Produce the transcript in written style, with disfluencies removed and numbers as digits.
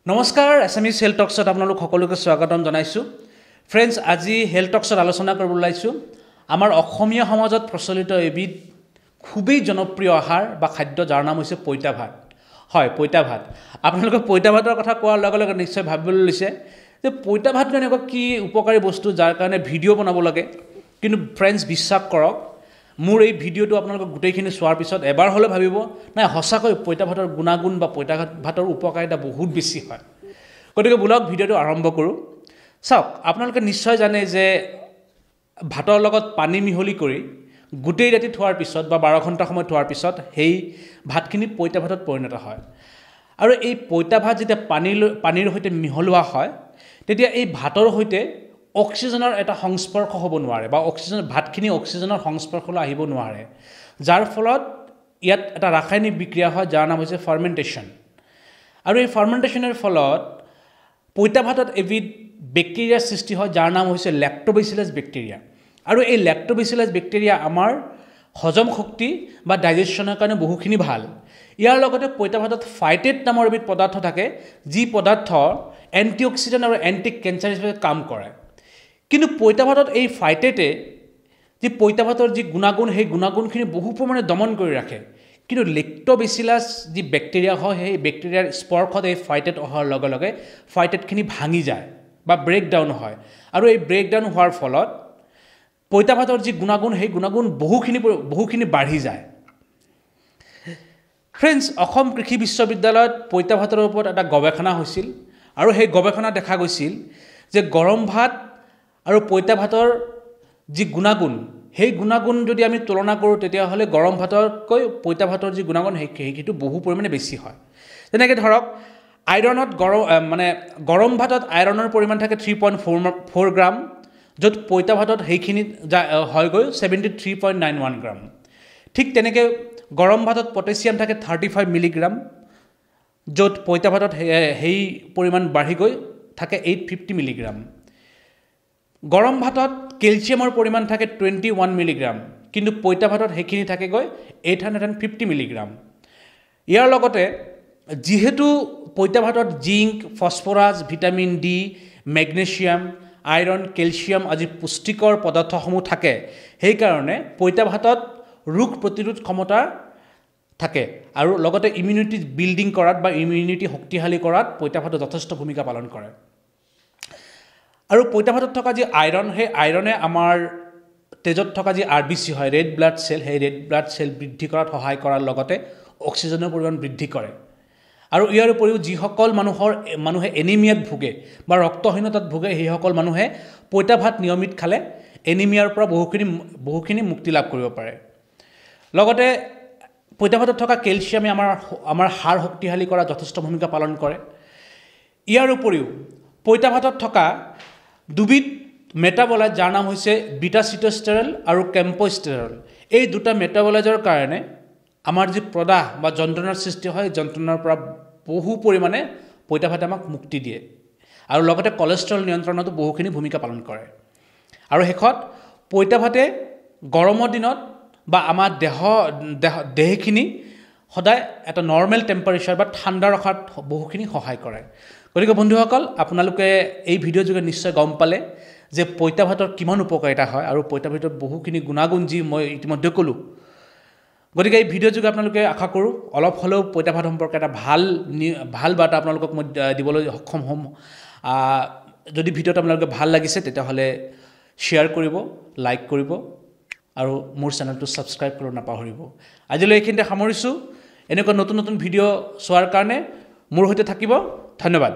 নমস্কাৰ এছএমইছ হেল্থ টক্সত আপোনালোক সকলোকে স্বাগতম জনাইছোঁ ফ্ৰেণ্ডছ আজি হেল্থ টক্সত আলোচনা কৰিব ওলাইছোঁ আমাৰ অসমীয়া সমাজত প্ৰচলিত এবিধ খুবেই জনপ্ৰিয় আহাৰ বা খাদ্য যাৰ নাম হৈছে পইতা ভাত হয় পইতা ভাত আপোনালোকে পইতা ভাতৰ কথা কোৱাৰ লগে লগে নিশ্চয় ভাবিবলৈ লৈছে যে পইতা ভাত এনেকুৱা কি উপকাৰী বস্তু যাৰ কাৰণে ভিডিঅ' বনাব লাগে কিন্তু ফ্ৰেণ্ডছ বিশ্বাস কৰক মোৰ এই ভিডিঅ'টো আপোনালোকে গোটেইখিনি চোৱাৰ পিছত এবাৰ হ'লে ভাবিব নাই সঁচাকৈ পইতা ভাতৰ গুণাগুণ বা পইতা ভাতৰ উপকাৰিতা বহুত বেছি হয় গতিকে বলক ভিডিঅ'টো আৰম্ভ কৰোঁ চাওক আপোনালোকে নিশ্চয় জানে যে ভাতৰ লগত পানী মিহলি কৰি গোটেই ৰাতি থোৱাৰ পিছত বা 12 ঘণ্টা সময় থোৱাৰ পিছত সেই ভাতখিনি পইতা ভাতত পৰিণত হয় আৰু এই পইতা ভাত যেতিয়া পানীৰ সৈতে মিহলোৱা হয় তেতিয়া এই ভাতৰ সৈতে অক্সিজেনৰ এটা সংস্পৰ্শ হ'ব নোৱাৰে বা ভাতখিনি অক্সিজেনৰ সংস্পৰ্শলৈ আহিব নোৱাৰে যাৰ ফলত ইয়াত এটা ৰাসায়নিক বিক্ৰিয়া হয় যাৰ নাম হৈছে ফাৰ্মেণ্টেশ্যন আৰু এই ফাৰ্মেণ্টেশ্যনৰ ফলত পইতা ভাতত এবিধ বেক্টেৰিয়াৰ সৃষ্টি হয় যাৰ নাম হৈছে লেক্টোবেচিলাছ বেক্টেৰিয়া আৰু এই লেক্টোবেচিলাছ বেক্টেৰিয়া আমাৰ হজম শক্তি বা ডাইজেশ্যনৰ কাৰণে বহুখিনি ভাল ইয়াৰ লগতে পইতা ভাতত ফাইটেট নামৰ এবিধ পদাৰ্থ থাকে যি পদাৰ্থ এণ্টিঅক্সিডেণ্ট আৰু এণ্টি কেঞ্চাৰ হিচাপে কাম কৰে কিন্তু পইতা ভাতত এই ফাইটেটে যি পইতা ভাতৰ যি গুণাগুণ সেই গুণাগুণখিনি বহু পৰিমাণে দমন কৰি ৰাখে কিন্তু লেক্টোবেচিলাছ যি বেক্টেৰিয়া হয় সেই বেক্টেৰিয়াৰ স্পৰ্শত এই ফাইটেট অহাৰ লগে লগে ফাইটেটখিনি ভাঙি যায় বা ব্ৰেকডাউন হয় আৰু এই ব্ৰেকডাউন হোৱাৰ ফলত পইতা ভাতৰ যি গুণাগুণ সেই গুণাগুণ বহুখিনি বাঢ়ি যায় ফ্ৰেণ্ডছ অসম কৃষি বিশ্ববিদ্যালয়ত পইতা ভাতৰ ওপৰত এটা গৱেষণা হৈছিল আৰু সেই গৱেষণা দেখা গৈছিল যে গৰম ভাত আৰু পইতা ভাতৰ যি গুণাগুণ সেই গুণাগুণ যদি আমি তুলনা কৰোঁ তেতিয়াহ'লে গৰম ভাততকৈ পইতা ভাতৰ যি গুণাগুণ সেইটো বহু পৰিমাণে বেছি হয় যেনেকৈ ধৰক আইৰণত গৰম ভাতত আইৰণৰ পৰিমাণ থাকে 3.4 গ্ৰাম য'ত পইতা ভাতত সেইখিনি হয়গৈ 73.91 গ্ৰাম ঠিক তেনেকৈ গৰম ভাতত পটেছিয়াম থাকে 35 মিলিগ্ৰাম য'ত পইতা ভাতত সেই পৰিমাণ বাঢ়ি গৈ থাকে 850 মিলিগ্ৰাম গৰম ভাতত কেলছিয়ামৰ পৰিমাণ থাকে 21 মিলিগ্ৰাম কিন্তু পইতা ভাতত সেইখিনি থাকেগৈ 850 মিলিগ্ৰাম ইয়াৰ লগতে যিহেতু পইতা ভাতত zinc phosphorus vitamin D magnesium iron calcium আদি পুষ্টিকৰ পদাৰ্থসমূহ থাকে সেইকাৰণে পইতা ভাতত ৰোগ প্ৰতিৰোধ ক্ষমতা থাকে আৰু লগতে ইমিউনিটি বিল্ডিং কৰাত বা ইমিউনিটি শক্তিশালী কৰাত পইতা ভাতে যথেষ্ট ভূমিকা পালন কৰে আৰু পইতা ভাতত থকা যি আইৰণ সেই আইৰণে আমাৰ তেজত থকা যি RBC হয় ৰেড ব্লাড চেল সেই ৰেড ব্লাড চেল বৃদ্ধি কৰাত সহায় কৰাৰ লগতে অক্সিজেনৰ পৰিমাণ বৃদ্ধি কৰে আৰু ইয়াৰ উপৰিও যিসকল মানুহে এনিমিয়াত ভোগে বা ৰক্তহীনতাত ভোগে সেইসকল মানুহে পইতা ভাত নিয়মিত খালে এনিমিয়াৰ পৰা বহুখিনি মুক্তি লাভ কৰিব পাৰে লগতে পইতা ভাতত থকা কেলছিয়ামে আমাৰ হাড় শক্তিশালী কৰাত যথেষ্ট ভূমিকা পালন কৰে ইয়াৰ উপৰিও পইতা ভাতত থকা দুবিধ মেটাবলাইট যাৰ নাম হৈছে বিটা চিটোষ্টেৰল আৰু কেম্পষ্টেৰল এই দুটা মেটাবলাইটৰ কাৰণে আমাৰ যি প্ৰদাহ বা যন্ত্ৰণাৰ সৃষ্টি হয় যন্ত্ৰণাৰ পৰা বহু পৰিমাণে পইতা ভাতে আমাক মুক্তি দিয়ে আৰু লগতে কলেষ্ট্ৰল নিয়ন্ত্ৰণতো বহুখিনি ভূমিকা পালন কৰে আৰু শেষত পইতা ভাতে গৰমৰ দিনত বা আমাৰ দেহখিনি সদায় এটা নৰ্মেল টেম্পাৰেচাৰ বা ঠাণ্ডা ৰখাত বহুখিনি সহায় কৰে গতিকে বন্ধুসকল আপোনালোকে এই ভিডিঅ' যোগে নিশ্চয় গম পালে যে পইতা ভাতৰ কিমান উপকাৰিতা হয় আৰু পইতা ভাতৰ বহুখিনি গুণাগুণ যি মই ইতিমধ্যে ক'লোঁ গতিকে এই ভিডিঅ' যোগে আপোনালোকে আশা কৰোঁ অলপ হ'লেও পইতা ভাত সম্পৰ্কে এটা ভাল বাৰ্তা আপোনালোকক মই দিবলৈ সক্ষম হ'ম যদি ভিডিঅ'টো আপোনালোকে ভাল লাগিছে তেতিয়াহ'লে শ্বেয়াৰ কৰিব লাইক কৰিব আৰু মোৰ চেনেলটো ছাবস্ক্ৰাইব কৰিব নাপাহৰিব আজিলৈ এইখিনিতে সামৰিছোঁ এনেকুৱা নতুন ভিডিঅ' চোৱাৰ কাৰণে মোৰ সৈতে থাকিব ধন্যবাদ